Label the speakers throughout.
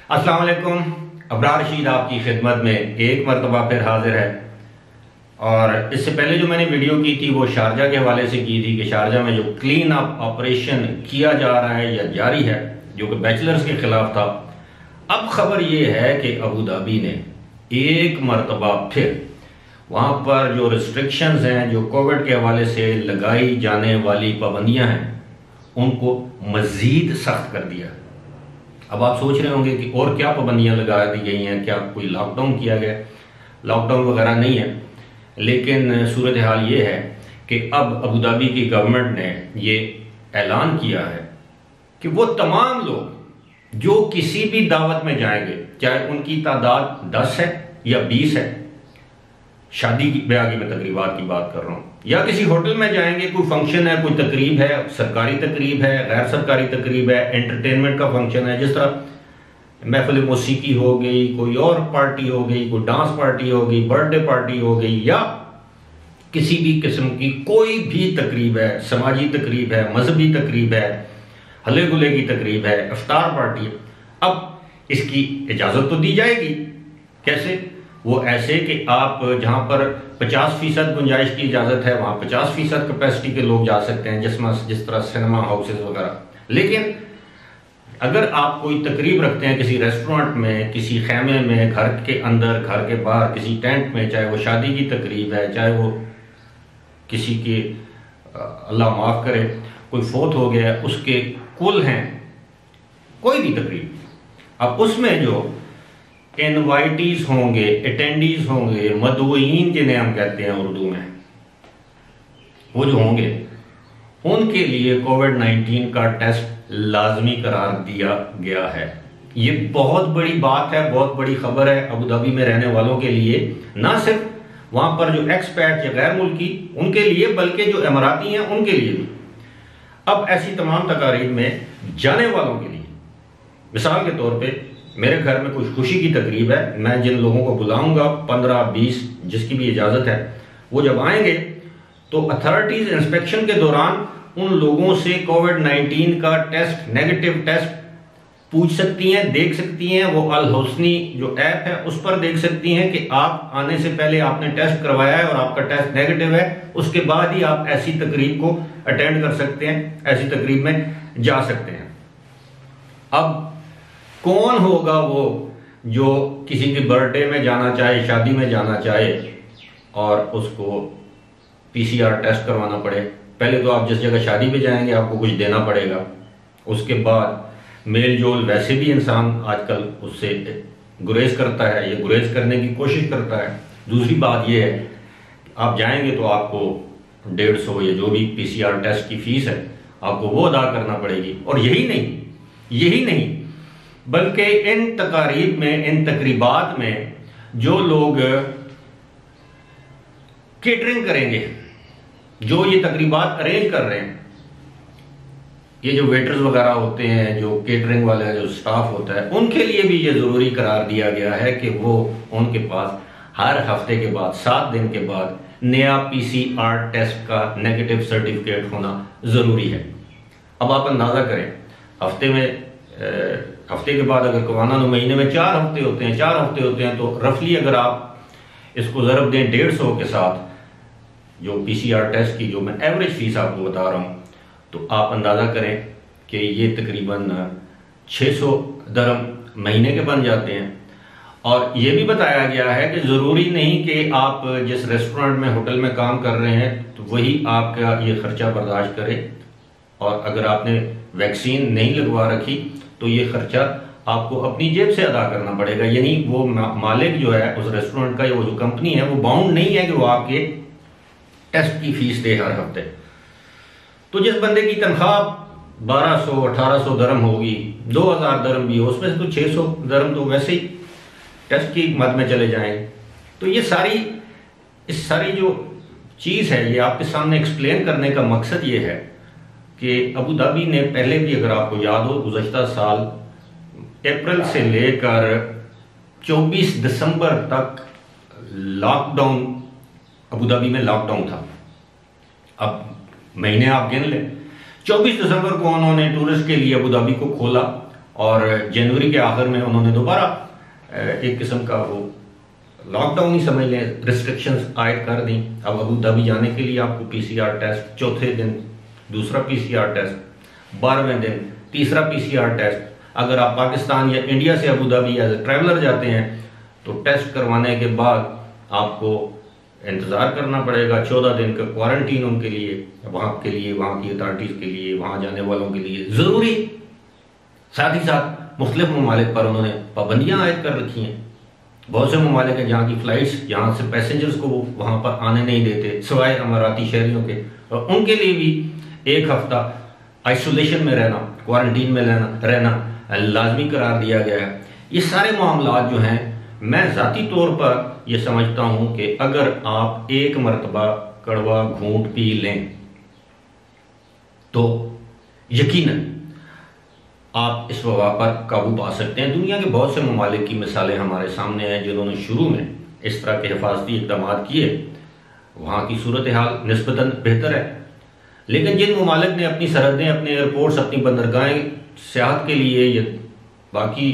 Speaker 1: अस्सलाम वालेकुम। अबरार रशीद आपकी खिदमत में एक मरतबा फिर हाजिर है। और इससे पहले जो मैंने वीडियो की थी वो शारजा के हवाले से की थी कि शारजा में जो क्लीन अप ऑपरेशन किया जा रहा है या जारी है, जो कि बैचलर्स के खिलाफ था। अब खबर ये है कि अबू धाबी ने एक मरतबा फिर वहाँ पर जो रिस्ट्रिक्शंस हैं, जो कोविड के हवाले से लगाई जाने वाली पाबंदियाँ हैं, उनको मज़ीद सख्त कर दिया। अब आप सोच रहे होंगे कि और क्या पाबंदियां लगा दी गई हैं, क्या कोई लॉकडाउन किया गया? लॉकडाउन वगैरह नहीं है, लेकिन सूरत हाल ये है कि अब अबू धाबी की गवर्नमेंट ने ये ऐलान किया है कि वो तमाम लोग जो किसी भी दावत में जाएंगे, चाहे उनकी तादाद 10 है या 20 है, शादी की ब्याह की मैं तकरीबात की बात कर रहा हूँ, या किसी होटल में जाएंगे, कोई फंक्शन है, कोई तकरीब है, सरकारी तकरीब है, गैर सरकारी तकरीब है, एंटरटेनमेंट का फंक्शन है, जिस तरह महफिल मौसीकी हो गई, कोई और पार्टी हो गई, कोई डांस पार्टी हो गई, बर्थडे पार्टी हो गई, या किसी भी किस्म की कोई भी तकरीब है, समाजी तकरीब है, मजहबी तकरीब है, हल्ले गुल्ले की तकरीब है, इफ्तार पार्टी है। अब इसकी इजाजत तो दी जाएगी। कैसे? वो ऐसे कि आप जहां पर 50% गुंजाइश की इजाजत है, वहां 50% कैपेसिटी के लोग जा सकते हैं, जिस तरह सिनेमा हाउसेज वगैरह। लेकिन अगर आप कोई तकरीब रखते हैं किसी रेस्टोरेंट में, किसी खेमे में, घर के अंदर, घर के बाहर, किसी टेंट में, चाहे वो शादी की तकरीब है, चाहे वो किसी के अल्लाह माफ करे कोई फोत हो गया, उसके कुल हैं, कोई भी तकरीब, अब उसमें जो इनवाइटीज होंगे, अटेंडीज होंगे, मदऊईन जिन्हें हम कहते हैं उर्दू में, वो जो होंगे उनके लिए कोविड-19 का टेस्ट लाजमी करार दिया गया है। ये बहुत बड़ी बात है, बहुत बड़ी खबर है अबू धाबी में रहने वालों के लिए, ना सिर्फ वहां पर जो एक्सपैट या गैर मुल्की उनके लिए, बल्कि जो इमाराती हैं उनके लिए भी। अब ऐसी तमाम तकारीब में जाने वालों के लिए, मिसाल के तौर पे मेरे घर में कुछ खुशी की तकरीब है, मैं जिन लोगों को बुलाऊंगा 15-20 जिसकी भी इजाजत है, वो जब आएंगे तो अथॉरिटीज इंस्पेक्शन के दौरान उन लोगों से कोविड-19 का टेस्ट, नेगेटिव टेस्ट पूछ सकती हैं, देख सकती हैं। वो अल हुस्नी जो ऐप है उस पर देख सकती हैं कि आप आने से पहले आपने टेस्ट करवाया है और आपका टेस्ट नेगेटिव है, उसके बाद ही आप ऐसी तकरीब को अटेंड कर सकते हैं, ऐसी तकरीब में जा सकते हैं। अब कौन होगा वो जो किसी के बर्थडे में जाना चाहे, शादी में जाना चाहे और उसको पीसीआर टेस्ट करवाना पड़े? पहले तो आप जिस जगह शादी पे जाएंगे आपको कुछ देना पड़ेगा, उसके बाद मेल जोल, वैसे भी इंसान आजकल उससे गुरेज करता है, ये गुरेज करने की कोशिश करता है। दूसरी बात ये है आप जाएंगे तो आपको 150 या जो भी पीसीआर टेस्ट की फीस है आपको वो अदा करना पड़ेगी। और यही नहीं बल्कि इन तकारीब में, इन तकरीबात में जो लोग केटरिंग करेंगे, जो ये तकरीबात अरेंज कर रहे हैं, ये जो वेटर्स वगैरह होते हैं, जो केटरिंग वाले जो स्टाफ होता है, उनके लिए भी ये जरूरी करार दिया गया है कि वो उनके पास हर हफ्ते के बाद 7 दिन के बाद नया पीसीआर टेस्ट का नेगेटिव सर्टिफिकेट होना जरूरी है। अब आप अंदाजा करें, हफ्ते के बाद अगर कवाना महीने में 4 हफ्ते होते हैं, तो रफली अगर आप इसको ज़रब दें 150 के साथ, जो पीसीआर टेस्ट की जो मैं एवरेज फीस आपको बता रहा हूं, तो आप अंदाजा करें कि ये तकरीबन 600 दरम महीने के बन जाते हैं। और ये भी बताया गया है कि ज़रूरी नहीं कि आप जिस रेस्टोरेंट में, होटल में काम कर रहे हैं तो वही आपका ये खर्चा बर्दाश्त करे, और अगर आपने वैक्सीन नहीं लगवा रखी तो ये खर्चा आपको अपनी जेब से अदा करना पड़ेगा। यानी वो मालिक जो है उस रेस्टोरेंट का, वो जो कंपनी है, वो बाउंड नहीं है कि वो आपके टेस्ट की फीस दे हर हफ्ते। तो जिस बंदे की तनख्वाह 1200-1800 दरम होगी, 2000 दरम भी हो, उसमें से तो 600 दरम तो वैसे ही टेस्ट की मद में चले जाएंगे। तो ये इस सारी जो चीज़ है, ये आपके सामने एक्सप्लेन करने का मकसद ये है कि अबू धाबी ने पहले भी, अगर आपको याद हो, गुज़श्ता साल अप्रैल से लेकर 24 दिसंबर तक लॉकडाउन, अबू धाबी में लॉकडाउन था। अब महीने आप गिन लें, 24 दिसंबर को उन्होंने टूरिस्ट के लिए अबू धाबी को खोला और जनवरी के आखिर में उन्होंने दोबारा एक किस्म का वो लॉकडाउन ही समझ लें, रिस्ट्रिक्शंस आयद कर दी। अब अबू धाबी जाने के लिए आपको PCR टेस्ट, चौथे दिन दूसरा PCR टेस्ट, 12वें दिन तीसरा PCR टेस्ट। अगर आप पाकिस्तान या इंडिया से Abu Dhabi as a traveller जाते हैं तो टेस्ट करवाने के बाद आपको इंतज़ार करना पड़ेगा 14 दिन का क्वारंटीन उनके लिए, वहाँ की अथॉरिटीज़ के लिए, वहाँ जाने वालों के लिए ज़रूरी। साथ ही साथ मुख्तलिफ ममालिक पर उन्होंने पाबंदियाँ आयद कर रखी हैं। बहुत से ममालिक हैं जहाँ की फ़्लाइट्स, जहाँ से पैसेंजर्स को वहाँ पर आने नहीं देते सिवाय अमाराती शहरियों के, और उनके लिए भी 1 हफ्ता आइसोलेशन में रहना, क्वारंटीन में रहना लाजमी करार दिया गया है। ये सारे मामलात जो हैं, मैं ज़ाती तौर पर यह समझता हूँ कि अगर आप एक मरतबा कड़वा घूंट पी लें तो यकीनन आप इस वबा पर काबू पा सकते हैं। दुनिया के बहुत से ममालिक की मिसालें हमारे सामने हैं जिन्होंने शुरू में इस तरह के हिफाजती इक़दाम किए, वहाँ की सूरत हाल निस्बतन बेहतर है। लेकिन जिन ममालिक ने अपनी सरहदें, अपने एयरपोर्ट्स, अपनी बंदरगाहें सियाहत के लिए या बाकी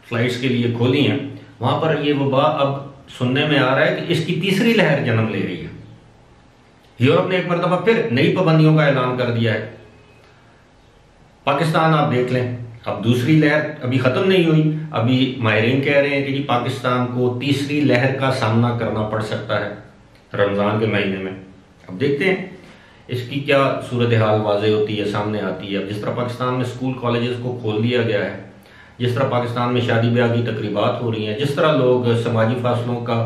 Speaker 1: फ़्लाइट्स के लिए खोली हैं, वहाँ पर यह वबा अब सुनने में आ रहा है कि इसकी तीसरी लहर जन्म ले रही है। यूरोप ने एक मरतबा फिर नई पाबंदियों का ऐलान कर दिया है। पाकिस्तान आप देख लें, अब दूसरी लहर अभी ख़त्म नहीं हुई। अभी माहिरीन कह रहे हैं कि जी पाकिस्तान को तीसरी लहर का सामना करना पड़ सकता है रमज़ान के महीने में। अब देखते हैं इसकी क्या सूरत हाल वाज़े होती है, सामने आती है। अब जिस तरह पाकिस्तान में स्कूल कॉलेजेस को खोल दिया गया है, जिस तरह पाकिस्तान में शादी ब्याह की तकरीबात हो रही हैं, जिस तरह लोग समाजी फासलों का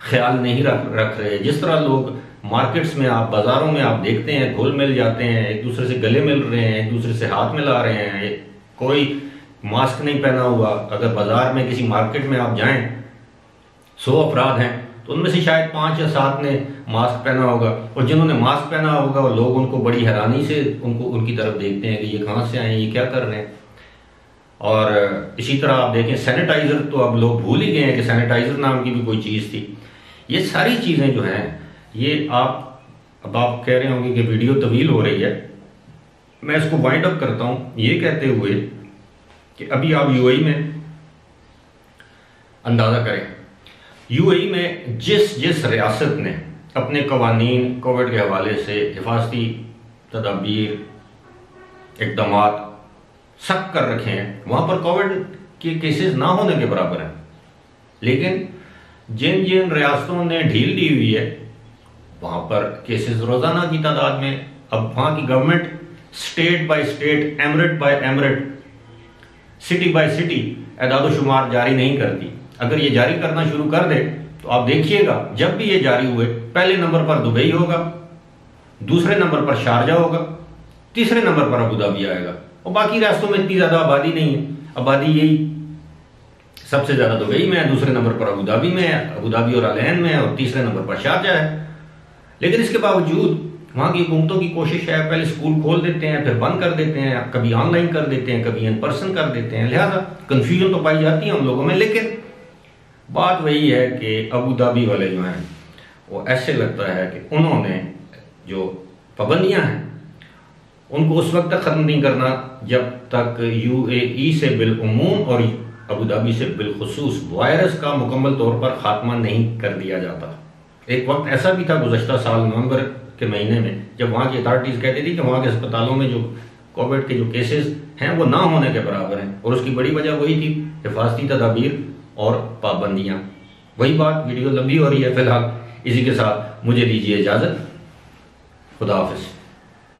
Speaker 1: ख्याल नहीं रख रहे, जिस तरह लोग मार्केट्स में, आप बाज़ारों में आप देखते हैं घुल मिल जाते हैं, एक दूसरे से गले मिल रहे हैं, एक दूसरे से हाथ मिला रहे हैं, कोई मास्क नहीं पहना हुआ। अगर बाज़ार में किसी मार्केट में आप जाएं, 100 अफराद हैं तो उनमें से शायद 5 या 7 ने मास्क पहना होगा, और जिन्होंने मास्क पहना होगा वो लोग उनको बड़ी हैरानी से उनकी तरफ देखते हैं कि ये कहाँ से आए, ये क्या कर रहे हैं। और इसी तरह आप देखें सैनिटाइज़र, तो अब लोग भूल ही गए हैं कि सैनिटाइज़र नाम की भी कोई चीज़ थी। ये सारी चीज़ें जो हैं, ये अब आप कह रहे होंगे कि वीडियो तवील हो रही है, मैं इसको वाइंड अप करता हूँ ये कहते हुए कि अभी आप यूएई में अंदाज़ा करें, यूएई में जिस रियासत ने अपने कवानीन कोविड के हवाले से हिफाजती तदाबीर, इक़दामात सख्त कर रखे हैं, वहाँ पर कोविड के केसेस ना होने के बराबर हैं। लेकिन जिन जिन रियासतों ने ढील दी हुई है, वहाँ पर केसेस रोज़ाना की तादाद में, अब वहाँ की government state by state, emirate by emirate, city by city एदाद-ओ-शुमार जारी नहीं करती। अगर ये जारी करना शुरू कर दे तो आप देखिएगा, जब भी ये जारी हुए, पहले नंबर पर दुबई होगा, दूसरे नंबर पर शारजा होगा, तीसरे नंबर पर अबू धाबी आएगा, और बाकी रियासतों में इतनी ज़्यादा आबादी नहीं है। आबादी यही सबसे ज़्यादा दुबई में है, दूसरे नंबर पर अबू धाबी में है, अबू धाबी और अलैन में है, और तीसरे नंबर पर शारजा है। लेकिन इसके बावजूद वहाँ की हुकूमतों की कोशिश है, पहले स्कूल खोल देते हैं, फिर बंद कर देते हैं, कभी ऑनलाइन कर देते हैं, कभी इन पर्सन कर देते हैं। लिहाजा कन्फ्यूजन तो पाई जाती है उन लोगों में। लेकिन बात वही है कि अबू धाबी वाले जो हैं, वो ऐसे लगता है कि उन्होंने जो पाबंदियाँ हैं उनको उस वक्त तक ख़त्म नहीं करना जब तक यूएई से बिलउमूम और अबू धाबी से बिलखुसूस वायरस का मुकम्मल तौर पर खात्मा नहीं कर दिया जाता। एक वक्त ऐसा भी था गुज़श्ता साल नवंबर के महीने में, जब वहाँ की अथॉरिटीज़ कहती थी कि वहाँ के अस्पतालों में जो कोविड के जो केसेस हैं वो ना होने के बराबर हैं, और उसकी बड़ी वजह वही थी, हिफाजती तदाबीर और पाबंदियाँ। वही बात, वीडियो लंबी हो रही है, फिलहाल इसी के साथ मुझे दीजिए इजाज़त। खुदा हाफिज़।